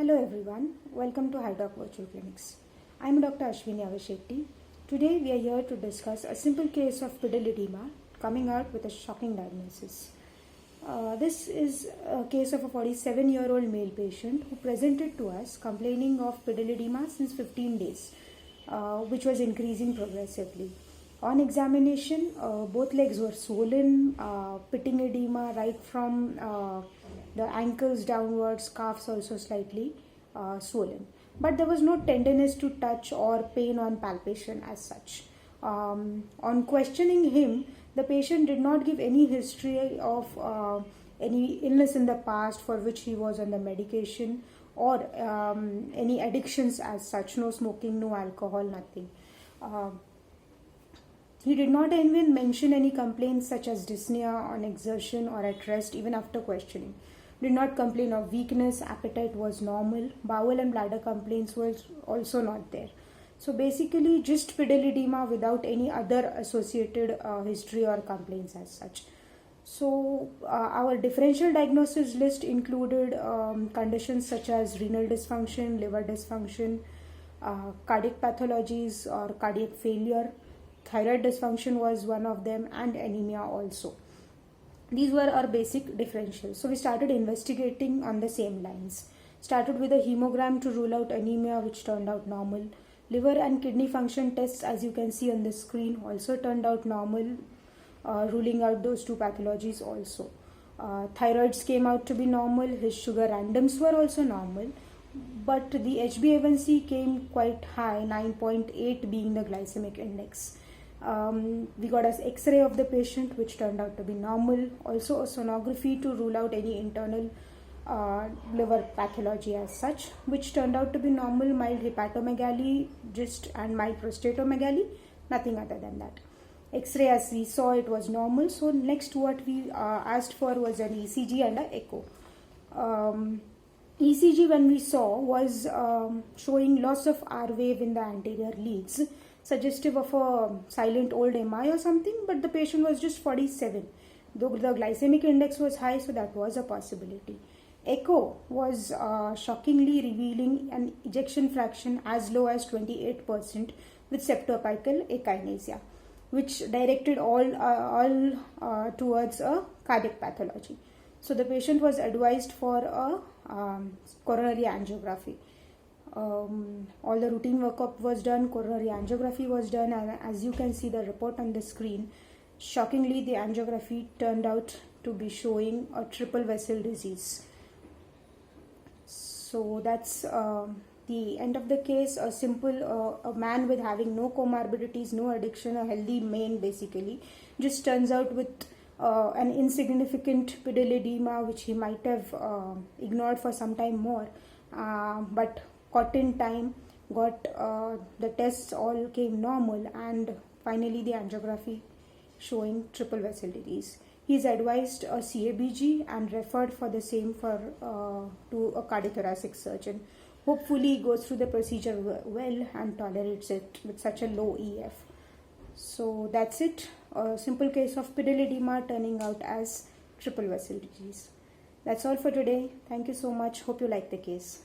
Hello everyone, welcome to HiDoc Virtual Clinics. I'm Dr. Ashwini Avashetty. Today we are here to discuss a simple case of pedal edema coming out with a shocking diagnosis. This is a case of a 47-year-old male patient who presented to us complaining of pedal edema since 15 days, which was increasing progressively. On examination, both legs were swollen, pitting edema right from the ankles downwards, calves also slightly swollen. But there was no tenderness to touch or pain on palpation as such. On questioning him, the patient did not give any history of any illness in the past for which he was on the medication or any addictions as such, no smoking, no alcohol, nothing. He did not even mention any complaints such as dyspnea on exertion or at rest even after questioning. Did not complain of weakness, appetite was normal, bowel and bladder complaints were also not there. So basically just pedal edema without any other associated history or complaints as such. So our differential diagnosis list included conditions such as renal dysfunction, liver dysfunction, cardiac pathologies or cardiac failure. Thyroid dysfunction was one of them, and anemia also. These were our basic differentials. So we started investigating on the same lines. Started with a hemogram to rule out anemia, which turned out normal. Liver and kidney function tests, as you can see on the screen, also turned out normal, ruling out those two pathologies also. Thyroids came out to be normal. His sugar randoms were also normal. But the HbA1c came quite high, 9.8 being the glycemic index. We got an X-ray of the patient, which turned out to be normal. Also a sonography to rule out any internal liver pathology as such, which turned out to be normal, mild hepatomegaly and mild prostatomegaly, nothing other than that. X-ray, as we saw, it was normal. So next what we asked for was an ECG and an echo. ECG, when we saw, was showing loss of R wave in the anterior leads, suggestive of a silent old MI or something, but the patient was just 47. Though the glycemic index was high, so that was a possibility. Echo was shockingly revealing an ejection fraction as low as 28% with septoapical akinesia, which directed all towards a cardiac pathology. So the patient was advised for a coronary angiography. All the routine workup was done, coronary angiography was done, and as you can see the report on the screen, shockingly the angiography turned out to be showing a triple vessel disease. So that's the end of the case. A simple a man with having no comorbidities, no addiction, a healthy man basically, just turns out with an insignificant pedal edema which he might have ignored for some time more, but caught in time, got the tests all came normal, and finally the angiography showing triple vessel disease. He is advised a CABG and referred for the same to a cardiothoracic surgeon. Hopefully he goes through the procedure well and tolerates it with such a low EF. So that's it. A simple case of pedal edema turning out as triple vessel disease. That's all for today. Thank you so much. Hope you like the case.